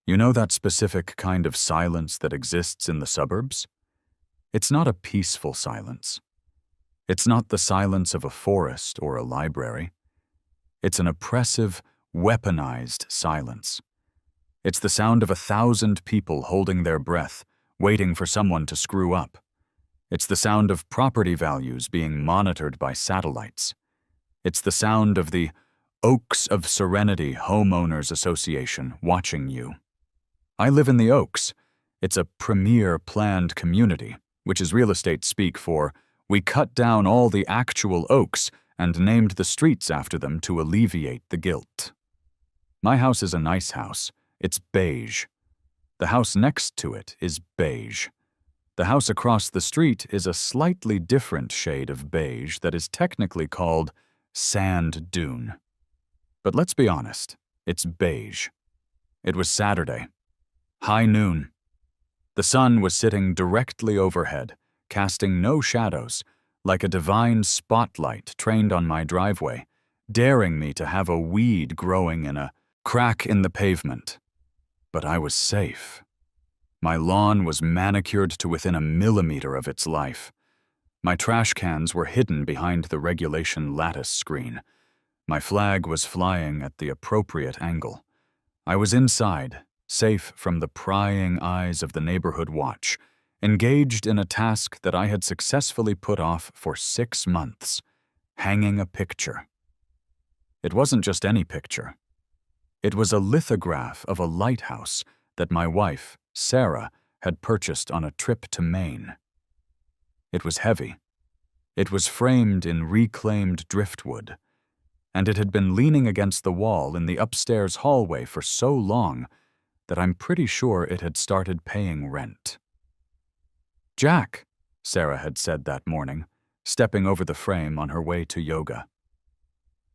You know that specific kind of silence that exists in the suburbs? It's not a peaceful silence. It's not the silence of a forest or a library. It's an oppressive, weaponized silence. It's the sound of 1,000 people holding their breath, waiting for someone to screw up. It's the sound of property values being monitored by satellites. It's the sound of the Oaks of Serenity Homeowners Association watching you. I live in the Oaks. It's a premier planned community, which is real estate speak for we cut down all the actual oaks and named the streets after them to alleviate the guilt. My house is a nice house. It's beige. The house next to it is beige. The house across the street is a slightly different shade of beige that is technically called sand dune. But let's be honest, it's beige. It was Saturday. High noon. The sun was sitting directly overhead, casting no shadows, like a divine spotlight trained on my driveway, daring me to have a weed growing in a crack in the pavement. But I was safe. My lawn was manicured to within a millimeter of its life. My trash cans were hidden behind the regulation lattice screen. My flag was flying at the appropriate angle. I was inside, safe from the prying eyes of the neighborhood watch, engaged in a task that I had successfully put off for 6 months, hanging a picture. It wasn't just any picture. It was a lithograph of a lighthouse that my wife, Sarah, had purchased on a trip to Maine. It was heavy. It was framed in reclaimed driftwood, and it had been leaning against the wall in the upstairs hallway for so long that I'm pretty sure it had started paying rent. "Jack," Sarah had said that morning, stepping over the frame on her way to yoga.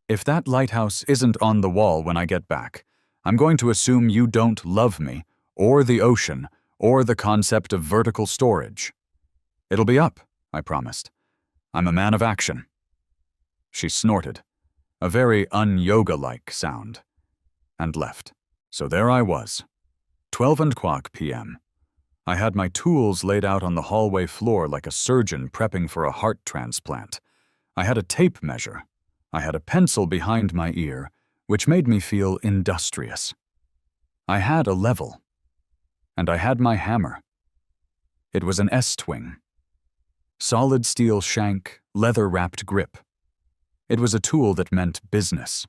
"If that lighthouse isn't on the wall when I get back, I'm going to assume you don't love me, or the ocean, or the concept of vertical storage." "It'll be up," I promised. "I'm a man of action." She snorted, a very un-yoga-like sound, and left. So there I was, 12:00 p.m. I had my tools laid out on the hallway floor like a surgeon prepping for a heart transplant. I had a tape measure. I had a pencil behind my ear, which made me feel industrious. I had a level. And I had my hammer. It was an S-twing. Solid steel shank, leather-wrapped grip. It was a tool that meant business.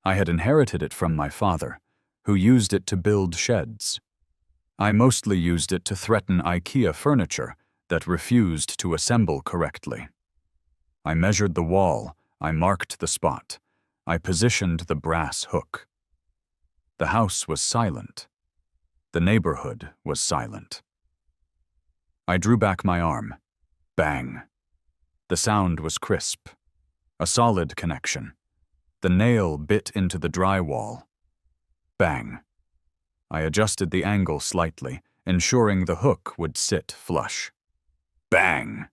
I had inherited it from my father, who used it to build sheds. I mostly used it to threaten IKEA furniture that refused to assemble correctly. I measured the wall, I marked the spot, I positioned the brass hook. The house was silent. The neighborhood was silent. I drew back my arm. Bang. The sound was crisp. A solid connection. The nail bit into the drywall. Bang. I adjusted the angle slightly, ensuring the hook would sit flush. Bang.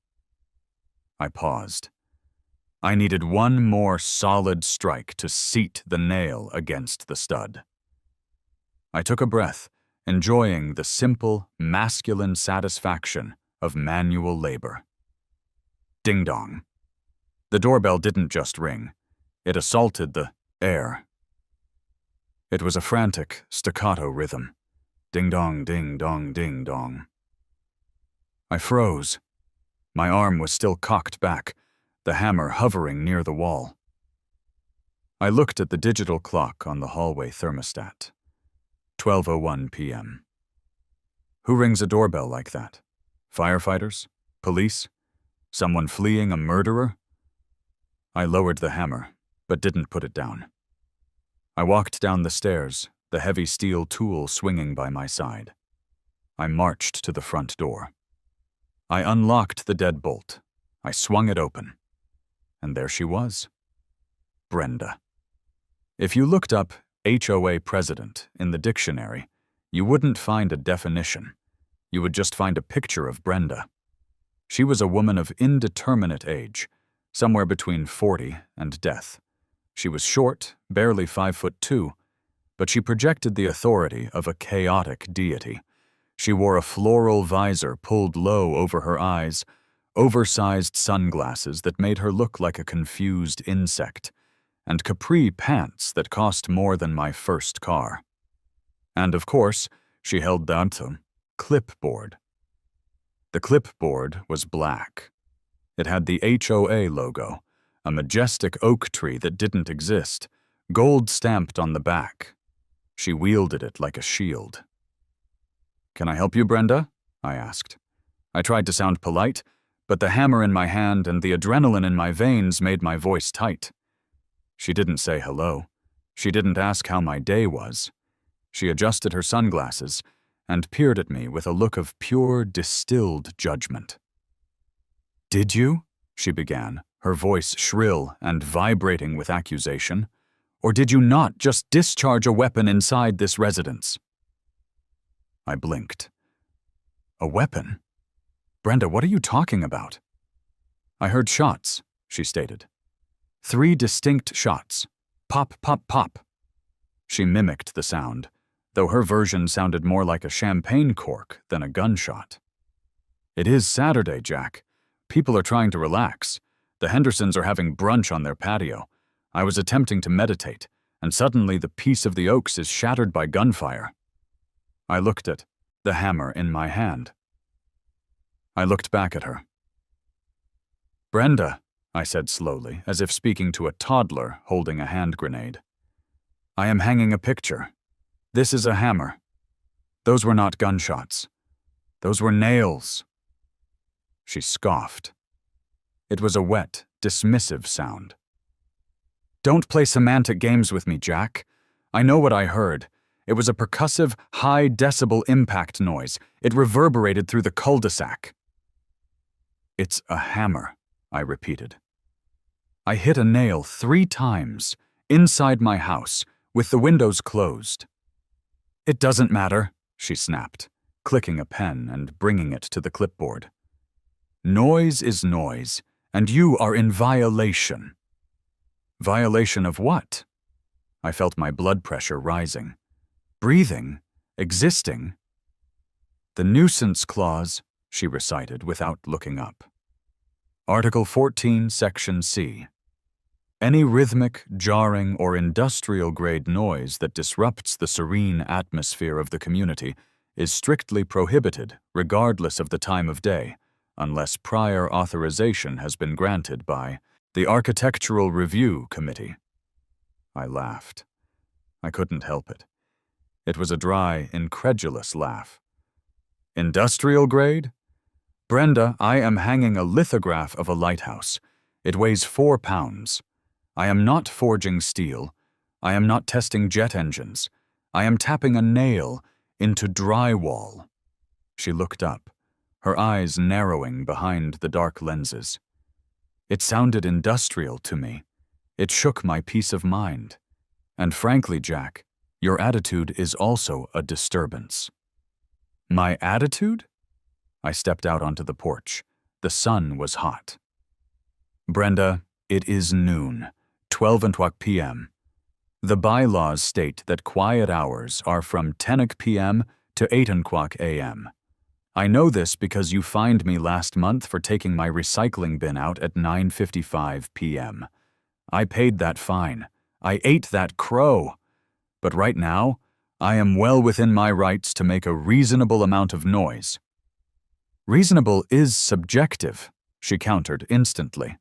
I paused. I needed one more solid strike to seat the nail against the stud. I took a breath, enjoying the simple, masculine satisfaction of manual labor. Ding-dong. The doorbell didn't just ring. It assaulted the air. It was a frantic, staccato rhythm. Ding-dong, ding-dong, ding-dong. I froze. My arm was still cocked back, the hammer hovering near the wall. I looked at the digital clock on the hallway thermostat. 12:01 p.m. Who rings a doorbell like that? Firefighters? Police? Someone fleeing a murderer? I lowered the hammer, but didn't put it down. I walked down the stairs, the heavy steel tool swinging by my side. I marched to the front door. I unlocked the deadbolt. I swung it open. And there she was. Brenda. If you looked up HOA president in the dictionary, you wouldn't find a definition. You would just find a picture of Brenda. She was a woman of indeterminate age, somewhere between 40 and death. She was short, barely 5'2", but she projected the authority of a chaotic deity. She wore a floral visor pulled low over her eyes, oversized sunglasses that made her look like a confused insect, and capri pants that cost more than my first car. And of course, she held that clipboard. The clipboard was black. It had the HOA logo, a majestic oak tree that didn't exist, gold stamped on the back. She wielded it like a shield. "Can I help you, Brenda?" I asked. I tried to sound polite, but the hammer in my hand and the adrenaline in my veins made my voice tight. She didn't say hello. She didn't ask how my day was. She adjusted her sunglasses and peered at me with a look of pure, distilled judgment. "Did you?" she began, her voice shrill and vibrating with accusation. "Or did you not just discharge a weapon inside this residence?" I blinked. "A weapon? Brenda, what are you talking about?" "I heard shots," she stated. 3 distinct shots. Pop, pop, pop." She mimicked the sound, though her version sounded more like a champagne cork than a gunshot. "It is Saturday, Jack. People are trying to relax. The Hendersons are having brunch on their patio. I was attempting to meditate, and suddenly the peace of the oaks is shattered by gunfire." I looked at the hammer in my hand. I looked back at her. "Brenda," I said slowly, as if speaking to a toddler holding a hand grenade, "I am hanging a picture. This is a hammer. Those were not gunshots. Those were nails." She scoffed. It was a wet, dismissive sound. "Don't play semantic games with me, Jack. I know what I heard. It was a percussive, high-decibel impact noise. It reverberated through the cul-de-sac." "It's a hammer," I repeated. "I hit a nail 3 times, inside my house, with the windows closed." "It doesn't matter," she snapped, clicking a pen and bringing it to the clipboard. "Noise is noise, and you are in violation." "Violation of what?" I felt my blood pressure rising. "Breathing? Existing?" "The nuisance clause," she recited without looking up. Article 14, Section C. Any rhythmic, jarring, or industrial-grade noise that disrupts the serene atmosphere of the community is strictly prohibited regardless of the time of day, unless prior authorization has been granted by the Architectural Review Committee. I laughed. I couldn't help it. It was a dry, incredulous laugh. "Industrial grade? Brenda, I am hanging a lithograph of a lighthouse. It weighs 4 pounds. I am not forging steel. I am not testing jet engines. I am tapping a nail into drywall." She looked up, her eyes narrowing behind the dark lenses. It sounded industrial to me. It shook my peace of mind. "And frankly, Jack, your attitude is also a disturbance." "My attitude?" I stepped out onto the porch. The sun was hot. "Brenda, it is noon, 12 p.m. The bylaws state that quiet hours are from 10 p.m. to 8 a.m. I know this because you fined me last month for taking my recycling bin out at 9:55 p.m. I paid that fine. I ate that crow. But right now, I am well within my rights to make a reasonable amount of noise." "Reasonable is subjective," she countered instantly.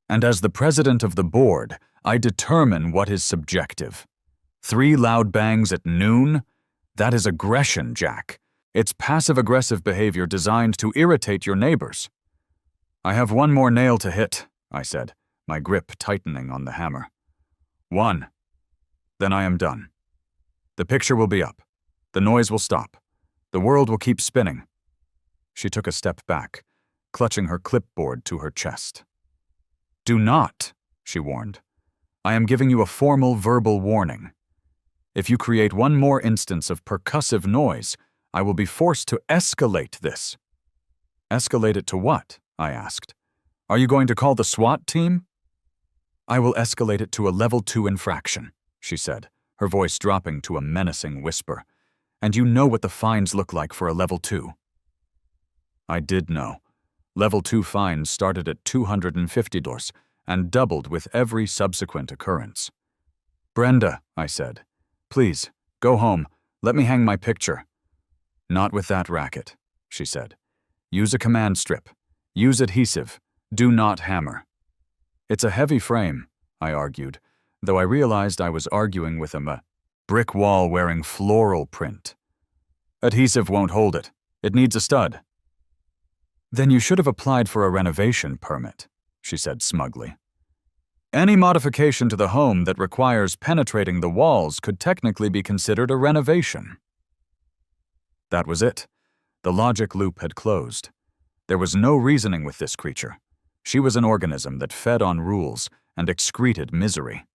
"And as the president of the board, I determine what is subjective. 3 loud bangs at noon? That is aggression, Jack. It's passive-aggressive behavior designed to irritate your neighbors." "I have 1 more nail to hit," I said, my grip tightening on the hammer. 1. Then I am done. The picture will be up. The noise will stop. The world will keep spinning." She took a step back, clutching her clipboard to her chest. "Do not," she warned. "I am giving you a formal verbal warning. If you create 1 more instance of percussive noise, I will be forced to escalate this." "Escalate it to what?" I asked. "Are you going to call the SWAT team?" "I will escalate it to a level 2 infraction," she said, her voice dropping to a menacing whisper. "And you know what the fines look like for a level 2. I did know. Level 2 fines started at $250 and doubled with every subsequent occurrence. "Brenda," I said, "please, go home. Let me hang my picture." "Not with that racket," she said. "Use a command strip. Use adhesive. Do not hammer." "It's a heavy frame," I argued, though I realized I was arguing with a brick wall wearing floral print. "Adhesive won't hold it. It needs a stud." "Then you should have applied for a renovation permit," she said smugly. "Any modification to the home that requires penetrating the walls could technically be considered a renovation." That was it. The logic loop had closed. There was no reasoning with this creature. She was an organism that fed on rules and excreted misery.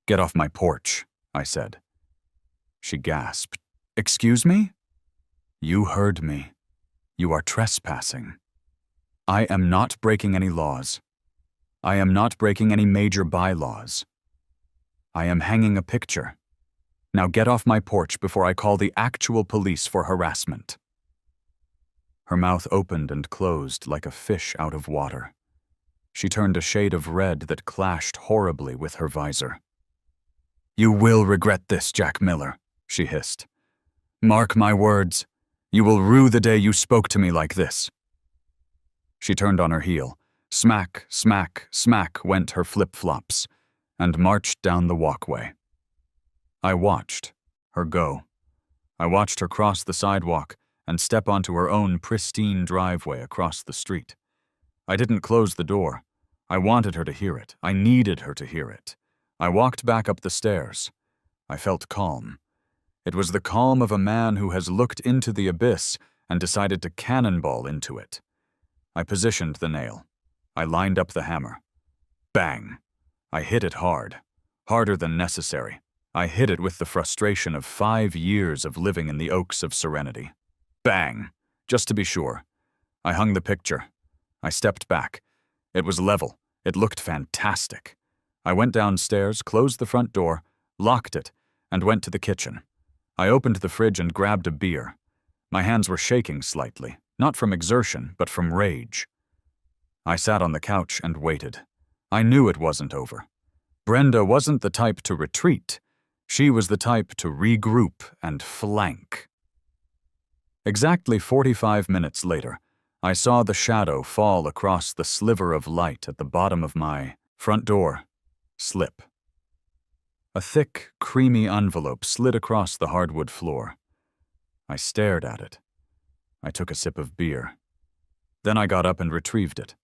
"Get off my porch," I said. She gasped. "Excuse me?" "You heard me. You are trespassing." "I am not breaking any laws. I am not breaking any major bylaws. I am hanging a picture. Now get off my porch before I call the actual police for harassment." Her mouth opened and closed like a fish out of water. She turned a shade of red that clashed horribly with her visor. "You will regret this, Jack Miller," she hissed. "Mark my words. You will rue the day you spoke to me like this." She turned on her heel. Smack, smack, smack went her flip-flops, and marched down the walkway. I watched her go. I watched her cross the sidewalk and step onto her own pristine driveway across the street. I didn't close the door. I wanted her to hear it. I needed her to hear it. I walked back up the stairs. I felt calm. It was the calm of a man who has looked into the abyss and decided to cannonball into it. I positioned the nail. I lined up the hammer. Bang! I hit it hard. Harder than necessary. I hit it with the frustration of 5 years of living in the Oaks of Serenity. Bang! Just to be sure. I hung the picture. I stepped back. It was level. It looked fantastic. I went downstairs, closed the front door, locked it, and went to the kitchen. I opened the fridge and grabbed a beer. My hands were shaking slightly, not from exertion, but from rage. I sat on the couch and waited. I knew it wasn't over. Brenda wasn't the type to retreat. She was the type to regroup and flank. Exactly 45 minutes later, I saw the shadow fall across the sliver of light at the bottom of my front door slip. A thick, creamy envelope slid across the hardwood floor. I stared at it. I took a sip of beer. Then I got up and retrieved it.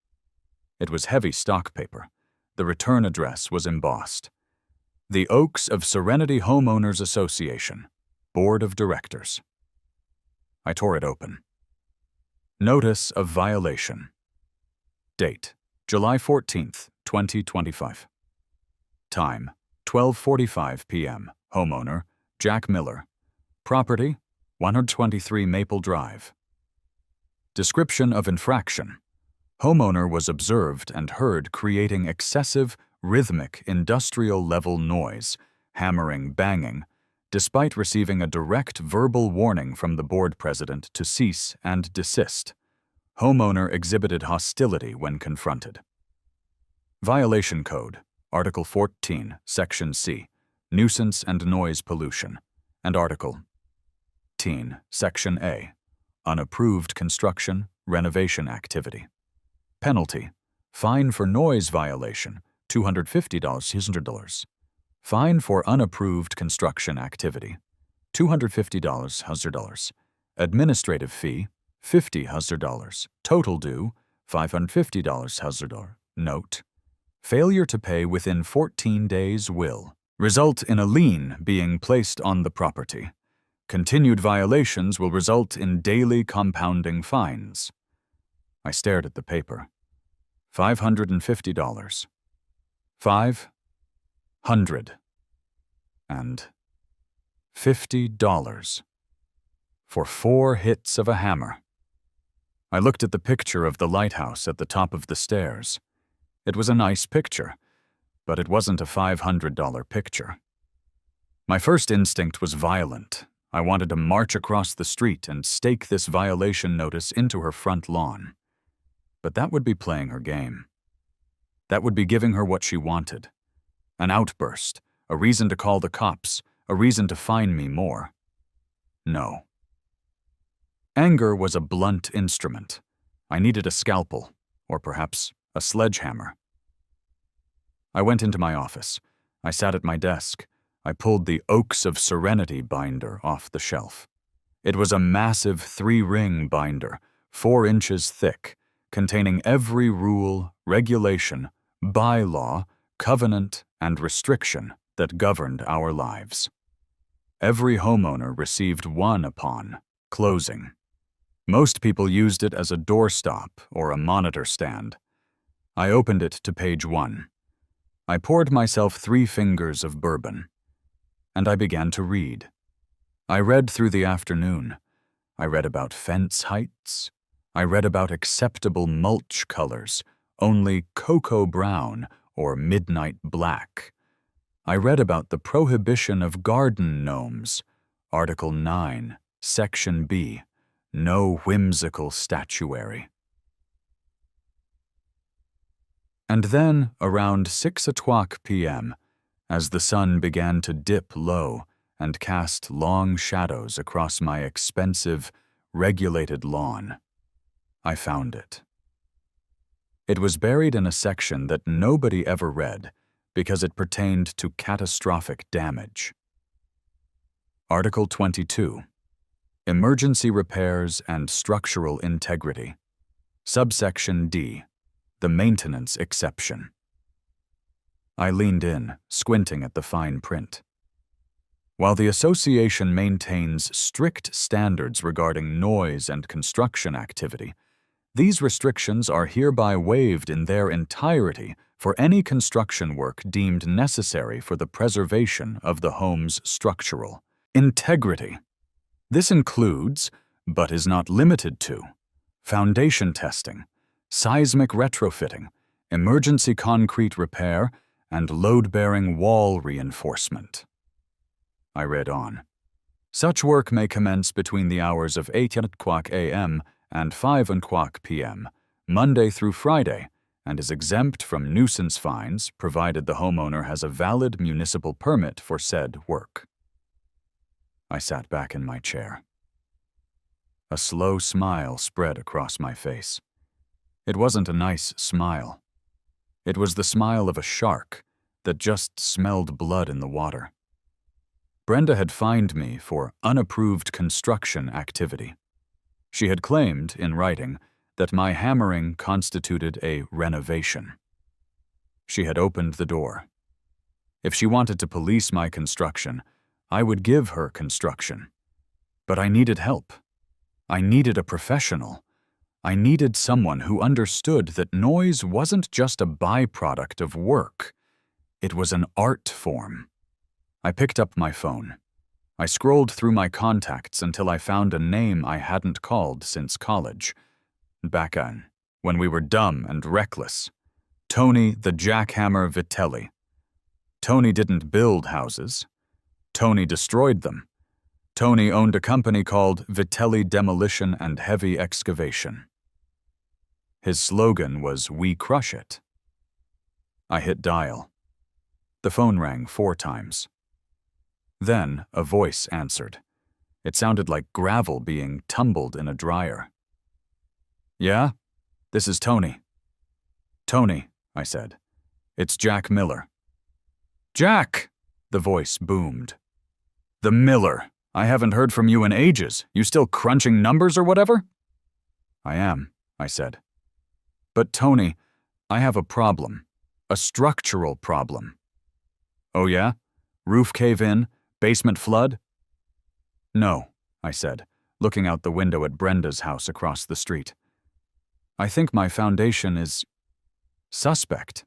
It was heavy stock paper. The return address was embossed. The Oaks of Serenity Homeowners Association, Board of Directors. I tore it open. Notice of violation. Date: July 14th, 2025. Time: 12:45 p.m. Homeowner: Jack Miller. Property: 123 Maple Drive. Description of infraction. Homeowner was observed and heard creating excessive, rhythmic, industrial-level noise, hammering, banging, despite receiving a direct verbal warning from the board president to cease and desist. Homeowner exhibited hostility when confronted. Violation Code, Article 14, Section C, Nuisance and Noise Pollution, and Article 10, Section A, Unapproved Construction, Renovation Activity. Penalty: fine for noise violation, $250. Fine for unapproved construction activity, $250. Administrative fee, $50. Total due, $550. Note: failure to pay within 14 days will result in a lien being placed on the property. Continued violations will result in daily compounding fines. I stared at the paper. $550. $550 for 4 hits of a hammer. I looked at the picture of the lighthouse at the top of the stairs. It was a nice picture, but it wasn't a $500 picture. My first instinct was violent. I wanted to march across the street and stake this violation notice into her front lawn. But that would be playing her game. That would be giving her what she wanted. An outburst, a reason to call the cops, a reason to fine me more. No. Anger was a blunt instrument. I needed a scalpel, or perhaps a sledgehammer. I went into my office. I sat at my desk. I pulled the Oaks of Serenity binder off the shelf. It was a massive 3-ring binder, 4 inches thick, containing every rule, regulation, bylaw, covenant, and restriction that governed our lives. Every homeowner received one upon closing. Most people used it as a doorstop or a monitor stand. I opened it to page 1. I poured myself 3 fingers of bourbon, and I began to read. I read through the afternoon. I read about fence heights. I read about acceptable mulch colors, only cocoa brown or midnight black. I read about the prohibition of garden gnomes, Article 9, Section B, no whimsical statuary. And then, around 6:00 p.m., as the sun began to dip low and cast long shadows across my expensive, regulated lawn, I found it. It was buried in a section that nobody ever read because it pertained to catastrophic damage. Article 22, Emergency Repairs and Structural Integrity. Subsection D, the Maintenance Exception. I leaned in, squinting at the fine print. While the association maintains strict standards regarding noise and construction activity, these restrictions are hereby waived in their entirety for any construction work deemed necessary for the preservation of the home's structural integrity. This includes, but is not limited to, foundation testing, seismic retrofitting, emergency concrete repair, and load-bearing wall reinforcement. I read on. Such work may commence between the hours of 8:00 a.m. and 5:00 p.m., Monday through Friday, and is exempt from nuisance fines provided the homeowner has a valid municipal permit for said work. I sat back in my chair. A slow smile spread across my face. It wasn't a nice smile. It was the smile of a shark that just smelled blood in the water. Brenda had fined me for unapproved construction activity. She had claimed, in writing, that my hammering constituted a renovation. She had opened the door. If she wanted to police my construction, I would give her construction. But I needed help. I needed a professional. I needed someone who understood that noise wasn't just a byproduct of work. It was an art form. I picked up my phone. I scrolled through my contacts until I found a name I hadn't called since college. Back on, when we were dumb and reckless. Tony the Jackhammer Vitelli. Tony didn't build houses. Tony destroyed them. Tony owned a company called Vitelli Demolition and Heavy Excavation. His slogan was, "We crush it." I hit dial. The phone rang 4 times. Then a voice answered. It sounded like gravel being tumbled in a dryer. "Yeah? This is Tony." "Tony," I said. "It's Jack Miller." "Jack!" the voice boomed. "The Miller. I haven't heard from you in ages. You still crunching numbers or whatever?" "I am," I said. "But Tony, I have a problem. A structural problem." "Oh yeah? Roof cave in? Basement flood?" "No," I said, looking out the window at Brenda's house across the street. "I think my foundation is suspect."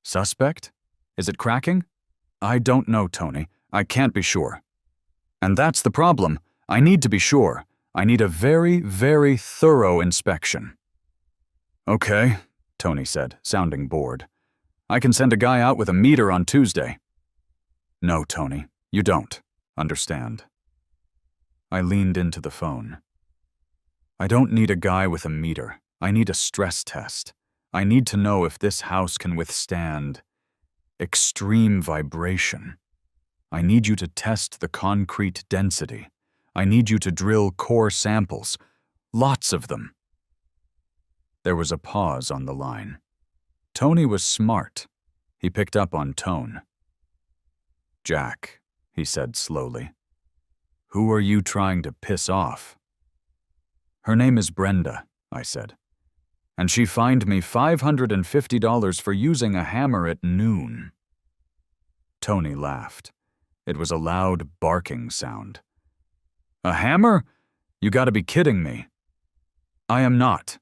"Suspect? Is it cracking?" "I don't know, Tony. I can't be sure." "And that's the problem. I need to be sure. I need a very, very thorough inspection." "Okay," Tony said, sounding bored. "I can send a guy out with a meter on Tuesday." "No, Tony. You don't understand. I leaned into the phone. I don't need a guy with a meter. I need a stress test. I need to know if this house can withstand extreme vibration. I need you to test the concrete density. I need you to drill core samples. Lots of them. There was a pause on the line. Tony was smart. He picked up on tone. Jack, he said slowly, who are you trying to piss off? Her name is Brenda, I said, and she fined me $550 for using a hammer at noon. Tony laughed. It was a loud barking sound. A hammer? You gotta be kidding me. I am not.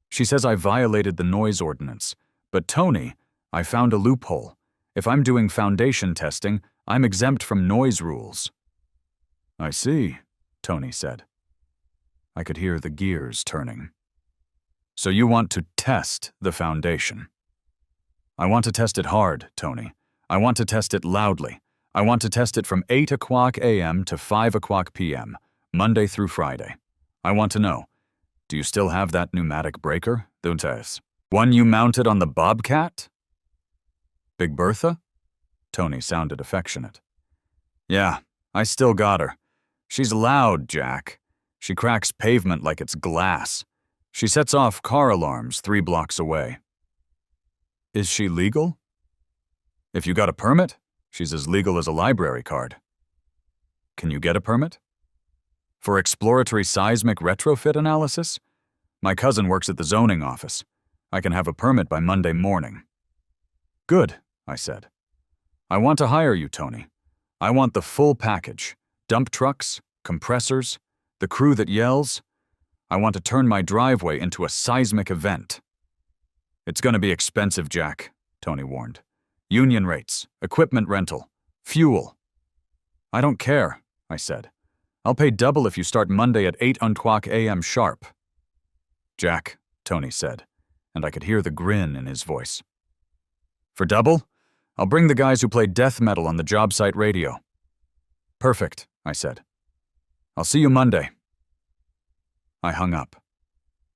She says I violated the noise ordinance. But Tony, I found a loophole. If I'm doing foundation testing, I'm exempt from noise rules. I see, Tony said. I could hear the gears turning. So you want to test the foundation? I want to test it hard, Tony. I want to test it loudly. I want to test it from 8 o'clock a.m. to 5 o'clock p.m., Monday through Friday. I want to know, do you still have that pneumatic breaker, the one you mounted on the Bobcat? Big Bertha? Tony sounded affectionate. Yeah, I still got her. She's loud, Jack. She cracks pavement like it's glass. She sets off car alarms 3 blocks away. Is she legal? If you got a permit, she's as legal as a library card. Can you get a permit? For exploratory seismic retrofit analysis? My cousin works at the zoning office. I can have a permit by Monday morning. Good, I said. I want to hire you, Tony. I want the full package. Dump trucks, compressors, the crew that yells. I want to turn my driveway into a seismic event. It's going to be expensive, Jack, Tony warned. Union rates, equipment rental, fuel. I don't care, I said. I'll pay double if you start Monday at 8 o'clock a.m. sharp. Jack, Tony said, and I could hear the grin in his voice. For double, I'll bring the guys who play death metal on the job site radio. Perfect, I said. I'll see you Monday. I hung up.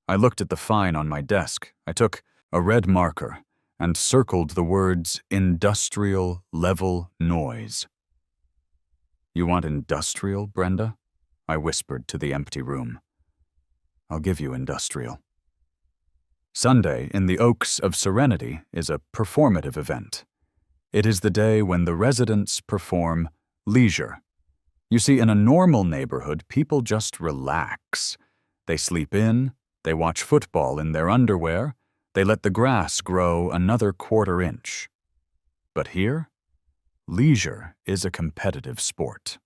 I looked at the fine on my desk. I took a red marker and circled the words industrial level noise. You want industrial, Brenda? I whispered to the empty room. I'll give you industrial. Sunday in the Oaks of Serenity is a performative event. It is the day when the residents perform leisure. You see, in a normal neighborhood, people just relax. They sleep in, they watch football in their underwear, they let the grass grow another quarter inch. But here, leisure is a competitive sport.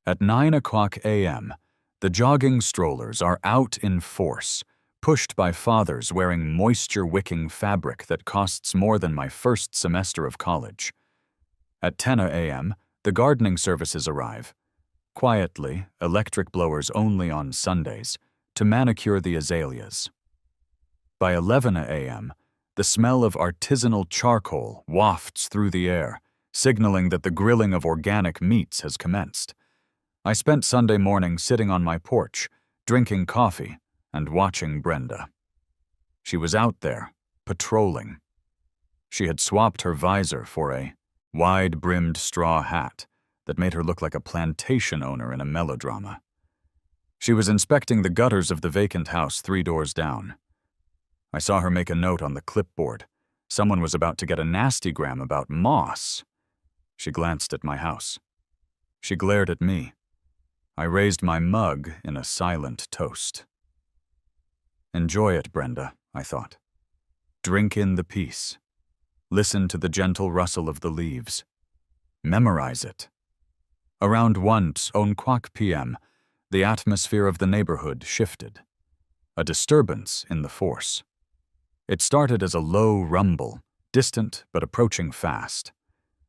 At 9 o'clock a.m., the jogging strollers are out in force, pushed by fathers wearing moisture-wicking fabric that costs more than my first semester of college. At 10 a.m., the gardening services arrive, quietly, electric blowers only on Sundays, to manicure the azaleas. By 11 a.m., the smell of artisanal charcoal wafts through the air, signaling that the grilling of organic meats has commenced. I spent Sunday morning sitting on my porch, drinking coffee and watching Brenda. She was out there, patrolling. She had swapped her visor for a wide-brimmed straw hat that made her look like a plantation owner in a melodrama. She was inspecting the gutters of the vacant house 3 doors down. I saw her make a note on the clipboard. Someone was about to get a nastygram about moss. She glanced at my house. She glared at me. I raised my mug in a silent toast. Enjoy it, Brenda, I thought. Drink in the peace. Listen to the gentle rustle of the leaves. Memorize it. Around 1 o'clock p.m., the atmosphere of the neighborhood shifted. A disturbance in the force. It started as a low rumble, distant but approaching fast.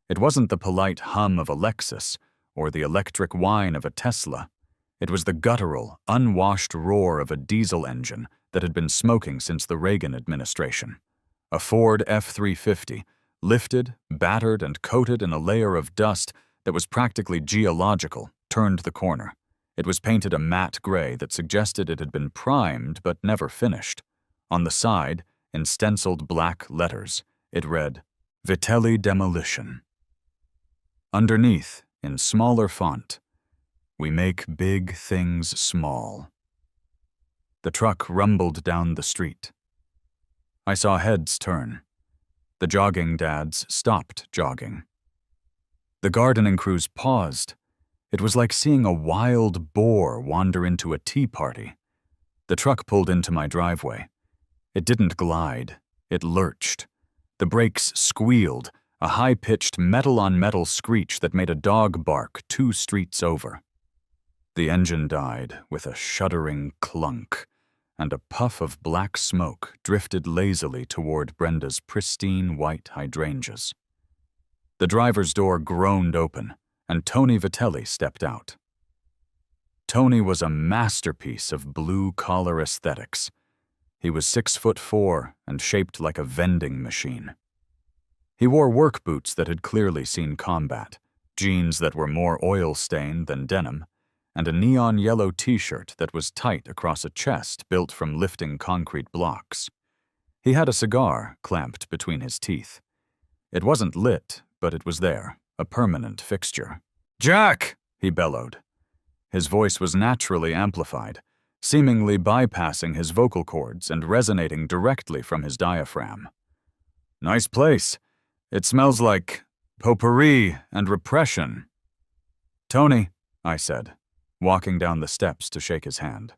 It wasn't the polite hum of a Lexus or the electric whine of a Tesla. It was the guttural, unwashed roar of a diesel engine that had been smoking since the Reagan administration. A Ford F-350, lifted, battered, and coated in a layer of dust that was practically geological, turned the corner. It was painted a matte gray that suggested it had been primed but never finished. On the side, in stenciled black letters, it read, "Vitelli Demolition." Underneath, in smaller font, "We make big things small." The truck rumbled down the street. I saw heads turn. The jogging dads stopped jogging. The gardening crews paused. It was like seeing a wild boar wander into a tea party. The truck pulled into my driveway. It didn't glide. It lurched. The brakes squealed, a high-pitched metal-on-metal screech that made a dog bark 2 streets over. The engine died with a shuddering clunk, and a puff of black smoke drifted lazily toward Brenda's pristine white hydrangeas. The driver's door groaned open, and Tony Vitelli stepped out. Tony was a masterpiece of blue-collar aesthetics. He was 6'4" and shaped like a vending machine. He wore work boots that had clearly seen combat, jeans that were more oil-stained than denim, and a neon yellow t-shirt that was tight across a chest built from lifting concrete blocks. He had a cigar clamped between his teeth. It wasn't lit, but it was there, a permanent fixture. "Jack!" he bellowed. His voice was naturally amplified, seemingly bypassing his vocal cords and resonating directly from his diaphragm. "Nice place. It smells like potpourri and repression." "Tony," I said, walking down the steps to shake his hand.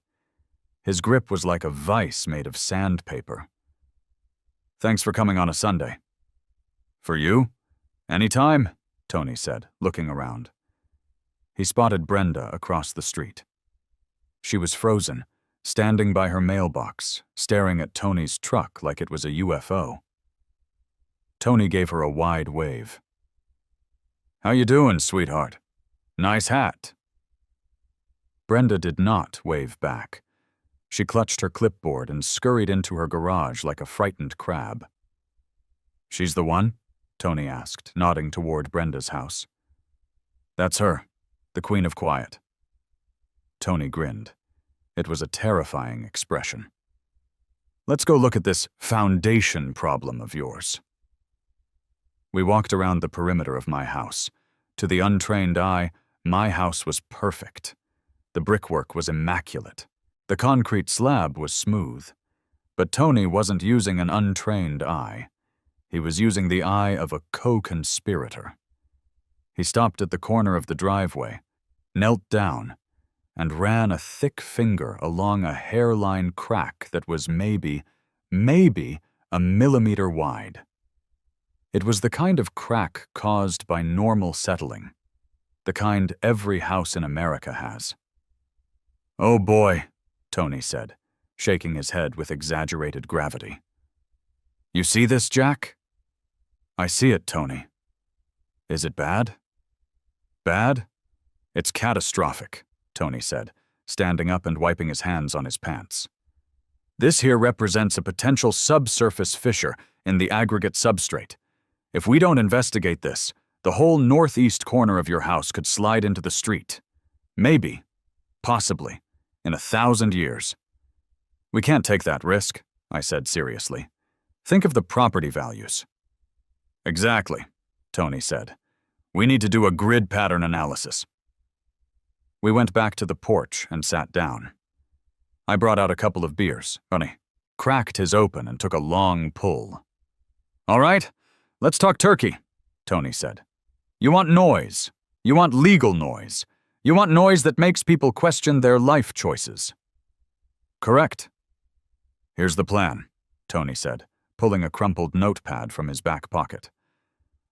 His grip was like a vice made of sandpaper. "Thanks for coming on a Sunday." "For you? Anytime," Tony said, looking around. He spotted Brenda across the street. She was frozen, standing by her mailbox, staring at Tony's truck like it was a UFO. Tony gave her a wide wave. "How you doing, sweetheart? Nice hat." Brenda did not wave back. She clutched her clipboard and scurried into her garage like a frightened crab. "She's the one?" Tony asked, nodding toward Brenda's house. "That's her, the Queen of Quiet." Tony grinned. It was a terrifying expression. "Let's go look at this foundation problem of yours." We walked around the perimeter of my house. To the untrained eye, my house was perfect. The brickwork was immaculate. The concrete slab was smooth. But Tony wasn't using an untrained eye. He was using the eye of a co-conspirator. He stopped at the corner of the driveway, knelt down, and ran a thick finger along a hairline crack that was maybe a millimeter wide. It was the kind of crack caused by normal settling, the kind every house in America has. "Oh boy," Tony said, shaking his head with exaggerated gravity. "You see this, Jack?" "I see it, Tony." "Is it bad?" "Bad? It's catastrophic," Tony said, standing up and wiping his hands on his pants. "This here represents a potential subsurface fissure in the aggregate substrate. If we don't investigate this, the whole northeast corner of your house could slide into the street. Maybe, possibly, in 1,000 years. We can't take that risk," I said seriously. "Think of the property values." "Exactly," Tony said. "We need to do a grid pattern analysis." We went back to the porch and sat down. I brought out a couple of beers. Tony cracked his open and took a long pull. "All right, let's talk turkey," Tony said. "You want noise. You want legal noise. You want noise that makes people question their life choices." "Correct." "Here's the plan," Tony said, pulling a crumpled notepad from his back pocket.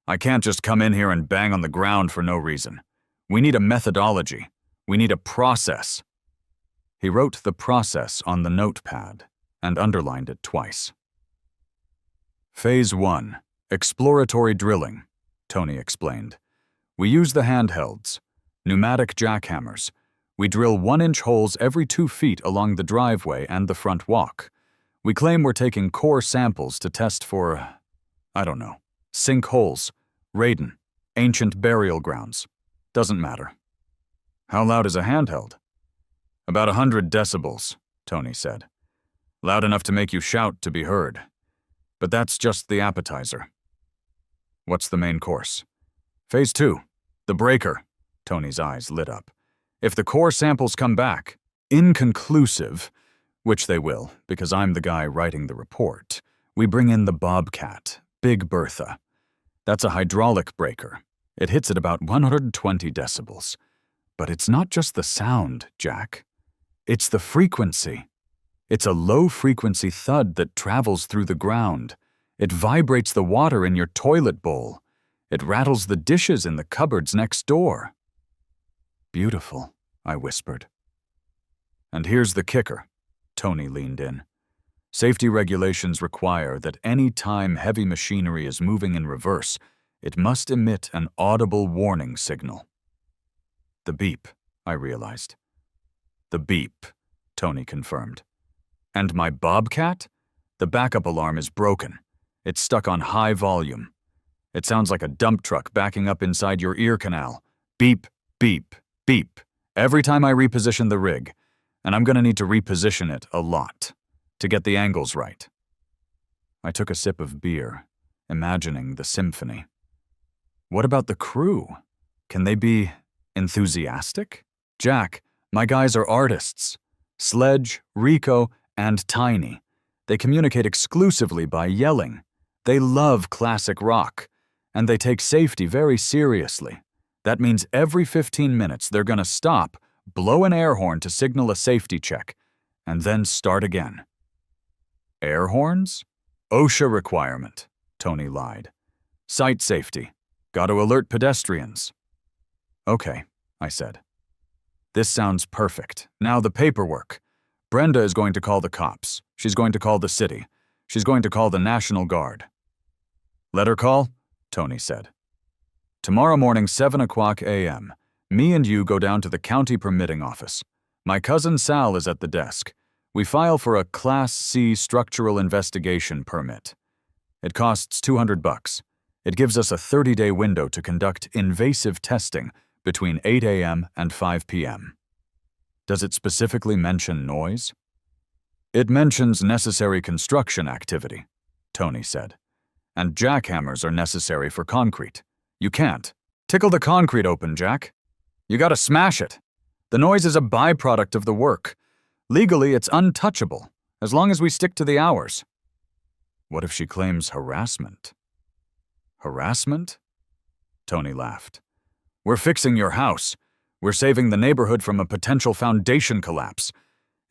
"I can't just come in here and bang on the ground for no reason. We need a methodology. We need a process." He wrote the process on the notepad and underlined it twice. "Phase 1, exploratory drilling," Tony explained. "We use the handhelds, pneumatic jackhammers. We drill 1-inch holes every 2 feet along the driveway and the front walk. We claim we're taking core samples to test for, I don't know, sinkholes, radon, ancient burial grounds, Doesn't matter. How loud is a handheld? About 100 decibels, Tony said. Loud enough to make you shout to be heard. But that's just the appetizer. What's the main course? Phase 2, the breaker. Tony's eyes lit up. If the core samples come back inconclusive, which they will, because I'm the guy writing the report, we bring in the Bobcat, Big Bertha. That's a hydraulic breaker. It hits at about 120 decibels. But it's not just the sound, Jack. It's the frequency. It's a low-frequency thud that travels through the ground. It vibrates the water in your toilet bowl. It rattles the dishes in the cupboards next door. Beautiful, I whispered. And here's the kicker. Tony leaned in. Safety regulations require that any time heavy machinery is moving in reverse, it must emit an audible warning signal. The beep, I realized. The beep, Tony confirmed. And my Bobcat? The backup alarm is broken. It's stuck on high volume. It sounds like a dump truck backing up inside your ear canal. Beep, beep, beep. Every time I reposition the rig, and I'm gonna need to reposition it a lot to get the angles right. I took a sip of beer, imagining the symphony. What about the crew? Can they be enthusiastic? Jack, my guys are artists. Sledge, Rico, and Tiny. They communicate exclusively by yelling. They love classic rock, and they take safety very seriously. That means every 15 minutes they're gonna stop, blow an air horn to signal a safety check, and then start again. Air horns? OSHA requirement, Tony lied. Site safety. Got to alert pedestrians. Okay, I said. This sounds perfect. Now the paperwork. Brenda is going to call the cops. She's going to call the city. She's going to call the National Guard. Let her call, Tony said. Tomorrow morning, 7 o'clock a.m., me and you go down to the county permitting office. My cousin Sal is at the desk. We file for a Class C structural investigation permit. It costs $200. It gives us a 30-day window to conduct invasive testing between 8 a.m. and 5 p.m. Does it specifically mention noise? It mentions necessary construction activity, Tony said. And jackhammers are necessary for concrete. You can't. Tickle the concrete open, Jack. You gotta smash it. The noise is a byproduct of the work. Legally, it's untouchable, as long as we stick to the hours. What if she claims harassment? Harassment? Tony laughed. We're fixing your house. We're saving the neighborhood from a potential foundation collapse.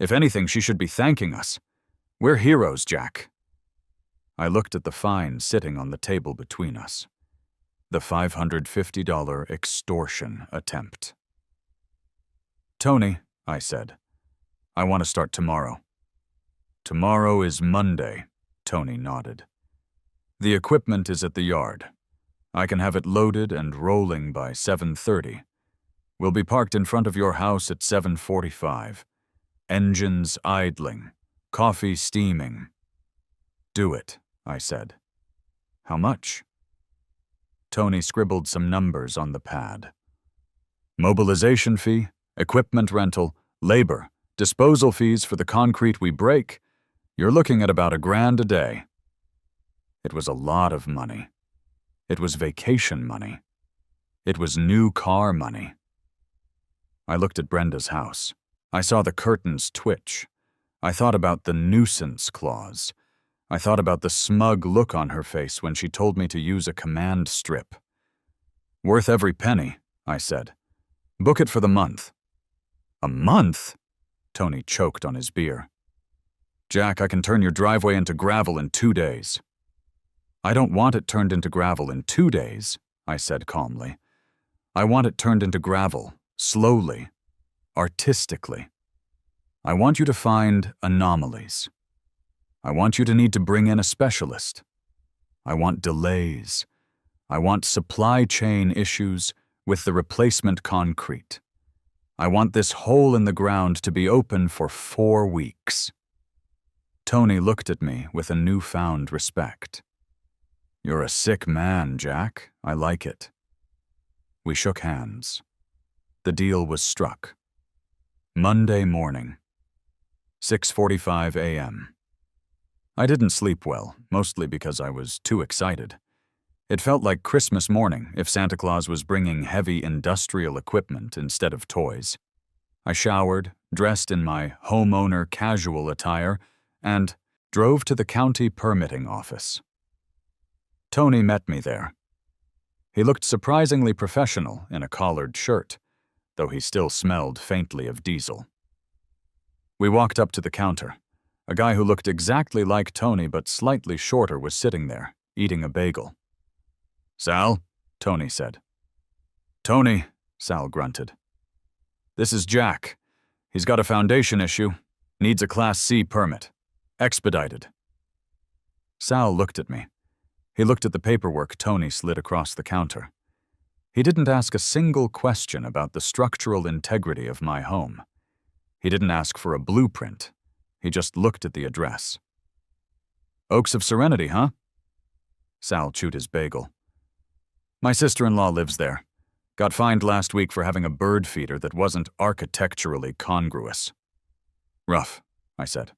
If anything, she should be thanking us. We're heroes, Jack. I looked at the fine sitting on the table between us. The $550 extortion attempt. Tony, I said, I want to start tomorrow. Tomorrow is Monday, Tony nodded. The equipment is at the yard. I can have it loaded and rolling by 7:30. We'll be parked in front of your house at 7:45. Engines idling, coffee steaming. Do it, I said. How much? Tony scribbled some numbers on the pad. Mobilization fee, equipment rental, labor, disposal fees for the concrete we break. You're looking at about $1,000 a day. It was a lot of money. It was vacation money. It was new car money. I looked at Brenda's house. I saw the curtains twitch. I thought about the nuisance clause. I thought about the smug look on her face when she told me to use a command strip. Worth every penny, I said. Book it for the month. A month? Tony choked on his beer. Jack, I can turn your driveway into gravel in 2 days. I don't want it turned into gravel in 2 days, I said calmly. I want it turned into gravel, slowly, artistically. I want you to find anomalies. I want you to need to bring in a specialist. I want delays. I want supply chain issues with the replacement concrete. I want this hole in the ground to be open for 4 weeks. Tony looked at me with a newfound respect. You're a sick man, Jack. I like it. We shook hands. The deal was struck. Monday morning, 6:45 a.m. I didn't sleep well, mostly because I was too excited. It felt like Christmas morning if Santa Claus was bringing heavy industrial equipment instead of toys. I showered, dressed in my homeowner casual attire, and drove to the county permitting office. Tony met me there. He looked surprisingly professional in a collared shirt, though he still smelled faintly of diesel. We walked up to the counter. A guy who looked exactly like Tony but slightly shorter was sitting there, eating a bagel. "Sal," Tony said. "Tony," Sal grunted. "This is Jack. He's got a foundation issue. Needs a Class C permit. Expedited." Sal looked at me. He looked at the paperwork Tony slid across the counter. He didn't ask a single question about the structural integrity of my home. He didn't ask for a blueprint. He just looked at the address. "Oaks of Serenity, huh?" Sal chewed his bagel. "My sister-in-law lives there. Got fined last week for having a bird feeder that wasn't architecturally congruous." "Rough," I said.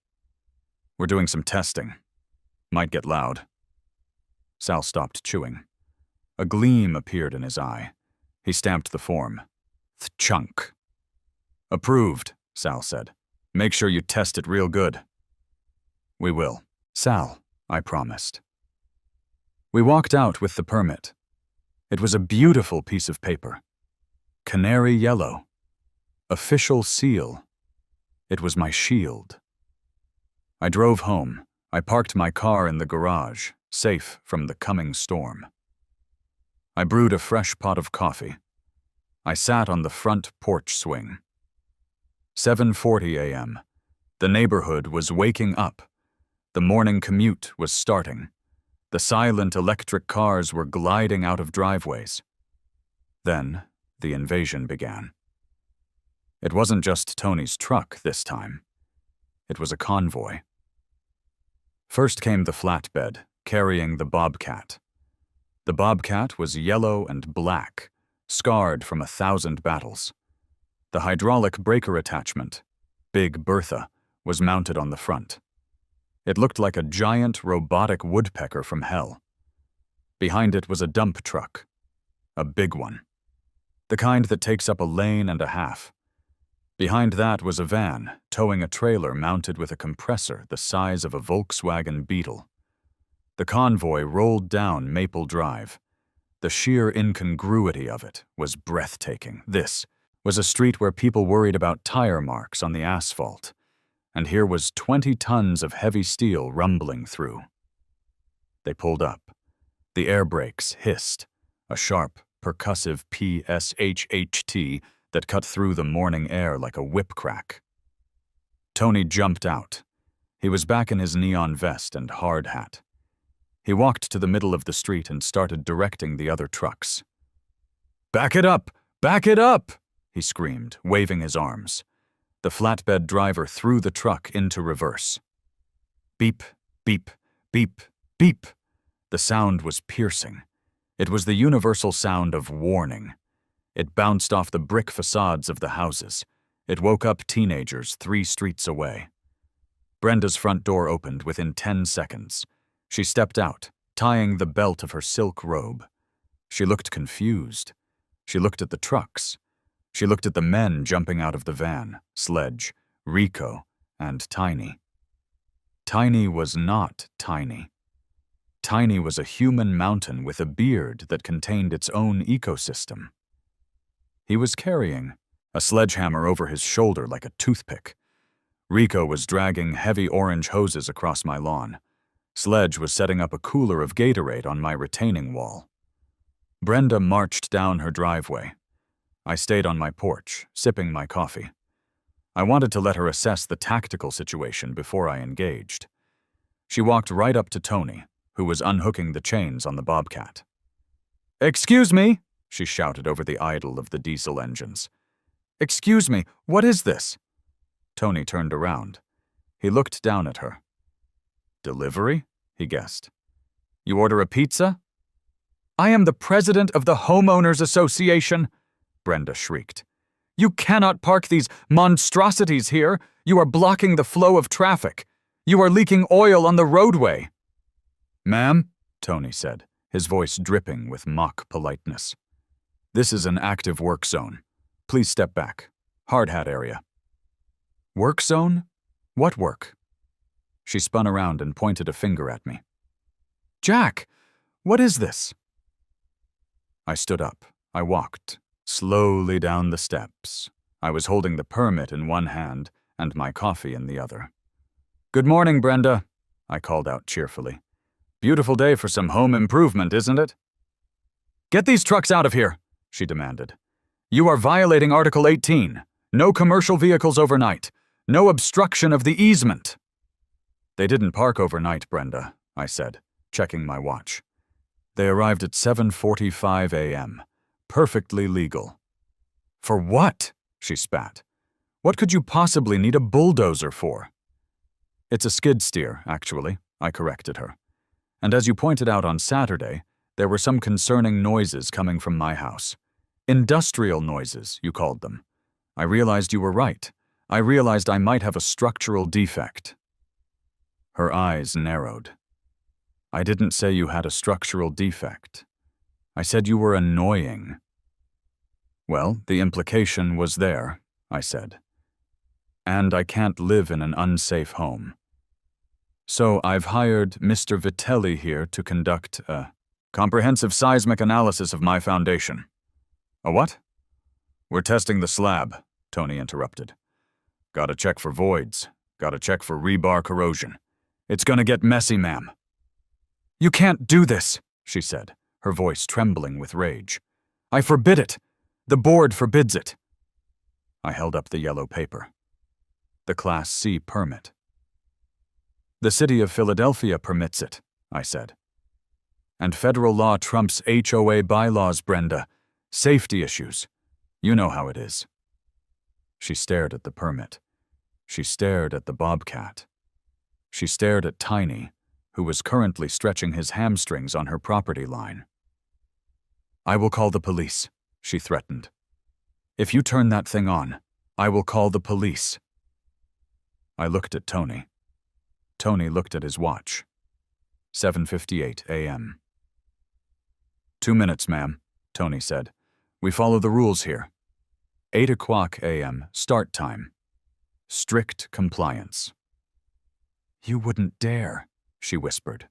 "We're doing some testing. Might get loud." Sal stopped chewing. A gleam appeared in his eye. He stamped the form. "Chunk." "Approved," Sal said. "Make sure you test it real good." "We will." "Sal," I promised. We walked out with the permit. It was a beautiful piece of paper. Canary yellow. Official seal. It was my shield. I drove home. I parked my car in the garage, safe from the coming storm. I brewed a fresh pot of coffee. I sat on the front porch swing. 7:40 a.m. The neighborhood was waking up. The morning commute was starting. The silent electric cars were gliding out of driveways. Then, the invasion began. It wasn't just Tony's truck this time. It was a convoy. First came the flatbed, carrying the Bobcat. The Bobcat was yellow and black, scarred from 1,000 battles. The hydraulic breaker attachment, Big Bertha, was mounted on the front. It looked like a giant robotic woodpecker from hell. Behind it was a dump truck, a big one, the kind that takes up a lane and a half. Behind that was a van towing a trailer mounted with a compressor the size of a Volkswagen Beetle. The convoy rolled down Maple Drive. The sheer incongruity of it was breathtaking. This was a street where people worried about tire marks on the asphalt, and here was 20 tons of heavy steel rumbling through. They pulled up. The air brakes hissed, a sharp, percussive PSHHT that cut through the morning air like a whip crack. Tony jumped out. He was back in his neon vest and hard hat. He walked to the middle of the street and started directing the other trucks. "Back it up! Back it up!" he screamed, waving his arms. The flatbed driver threw the truck into reverse. Beep, beep, beep, beep. The sound was piercing. It was the universal sound of warning. It bounced off the brick facades of the houses. It woke up teenagers 3 streets away. Brenda's front door opened within 10 seconds. She stepped out, tying the belt of her silk robe. She looked confused. She looked at the trucks. She looked at the men jumping out of the van, Sledge, Rico, and Tiny. Tiny was not Tiny. Tiny was a human mountain with a beard that contained its own ecosystem. He was carrying a sledgehammer over his shoulder like a toothpick. Rico was dragging heavy orange hoses across my lawn. Sledge was setting up a cooler of Gatorade on my retaining wall. Brenda marched down her driveway. I stayed on my porch, sipping my coffee. I wanted to let her assess the tactical situation before I engaged. She walked right up to Tony, who was unhooking the chains on the Bobcat. "Excuse me," she shouted over the idle of the diesel engines. "Excuse me, what is this?" Tony turned around. He looked down at her. "Delivery?" he guessed. "You order a pizza?" "I am the president of the Homeowners Association," Brenda shrieked. You cannot park these monstrosities here. You are blocking the flow of traffic. You are leaking oil on the roadway." "Ma'am," Tony said, his voice dripping with mock politeness. "This is an active work zone. Please step back. Hard hat area." "Work zone? What work?" She spun around and pointed a finger at me. "Jack, what is this?" I stood up. I walked slowly down the steps. I was holding the permit in one hand and my coffee in the other. "Good morning, Brenda," I called out cheerfully. "Beautiful day for some home improvement, isn't it?" "Get these trucks out of here," she demanded. "You are violating Article 18. No commercial vehicles overnight. No obstruction of the easement." "They didn't park overnight, Brenda," I said, checking my watch. "They arrived at 7:45 a.m. Perfectly legal." "For what?" she spat. "What could you possibly need a bulldozer for?" "It's a skid steer, actually," I corrected her. "And as you pointed out on Saturday, there were some concerning noises coming from my house. Industrial noises, you called them. I realized you were right. I realized I might have a structural defect." Her eyes narrowed. "I didn't say you had a structural defect. I said you were annoying." "Well, the implication was there," I said. "And I can't live in an unsafe home. So I've hired Mr. Vitelli here to conduct a comprehensive seismic analysis of my foundation." "A what?" "We're testing the slab," Tony interrupted. "Gotta check for voids. Gotta check for rebar corrosion. It's gonna get messy, ma'am." "You can't do this," she said, her voice trembling with rage. "I forbid it. The board forbids it." I held up the yellow paper. "The Class C permit." "The city of Philadelphia permits it," I said. "And federal law trumps HOA bylaws, Brenda. Safety issues. You know how it is." She stared at the permit. She stared at the bobcat. She stared at Tiny, who was currently stretching his hamstrings on her property line. "I will call the police," she threatened. "If you turn that thing on, I will call the police." I looked at Tony. Tony looked at his watch. 7:58 a.m. "2 minutes, ma'am," Tony said. "We follow the rules here. 8 o'clock a.m. start time. Strict compliance." "You wouldn't dare," she whispered.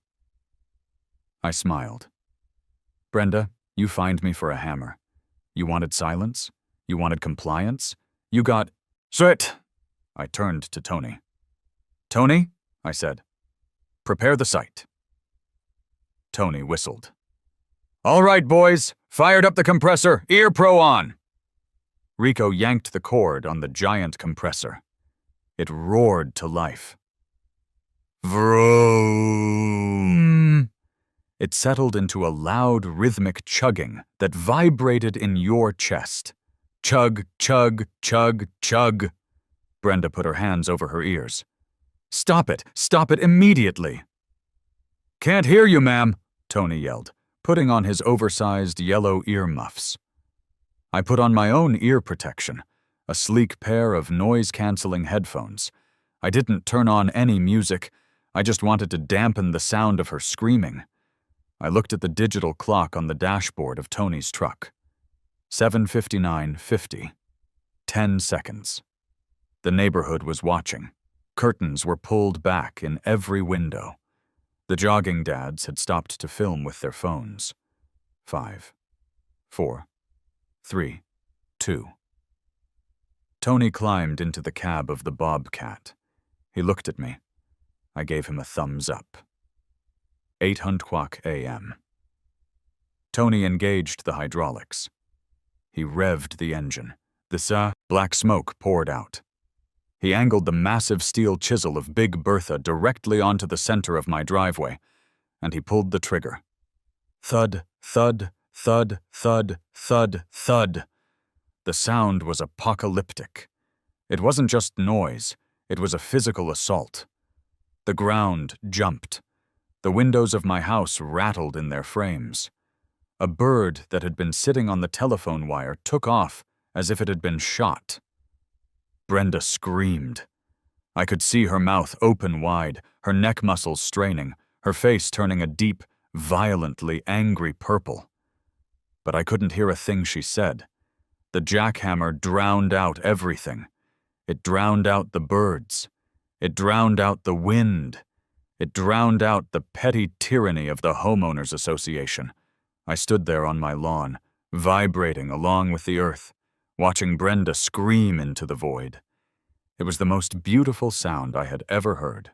I smiled. "Brenda, you fined me for a hammer. You wanted silence? You wanted compliance? You got— Sit!" I turned to Tony. "Tony," I said, "prepare the site." Tony whistled. "All right, boys, fired up the compressor, ear pro on." Rico yanked the cord on the giant compressor. It roared to life. Vroom! It settled into a loud, rhythmic chugging that vibrated in your chest. Chug, chug, chug, chug. Brenda put her hands over her ears. Stop it immediately." "Can't hear you, ma'am," Tony yelled, putting on his oversized yellow earmuffs. I put on my own ear protection, a sleek pair of noise-canceling headphones. I didn't turn on any music. I just wanted to dampen the sound of her screaming. I looked at the digital clock on the dashboard of Tony's truck. 7:59:50. 10 seconds. The neighborhood was watching. Curtains were pulled back in every window. The jogging dads had stopped to film with their phones. 5, 4, 3, 2. Tony climbed into the cab of the bobcat. He looked at me. I gave him a thumbs up. 8:00 a.m. Tony engaged the hydraulics. He revved the engine. Black smoke poured out. He angled the massive steel chisel of Big Bertha directly onto the center of my driveway, and he pulled the trigger. Thud, thud, thud, thud, thud, thud. The sound was apocalyptic. It wasn't just noise, it was a physical assault. The ground jumped. The windows of my house rattled in their frames. A bird that had been sitting on the telephone wire took off as if it had been shot. Brenda screamed. I could see her mouth open wide, her neck muscles straining, her face turning a deep, violently angry purple. But I couldn't hear a thing she said. The jackhammer drowned out everything. It drowned out the birds. It drowned out the wind. It drowned out the petty tyranny of the homeowners association. I stood there on my lawn, vibrating along with the earth, watching Brenda scream into the void. It was the most beautiful sound I had ever heard.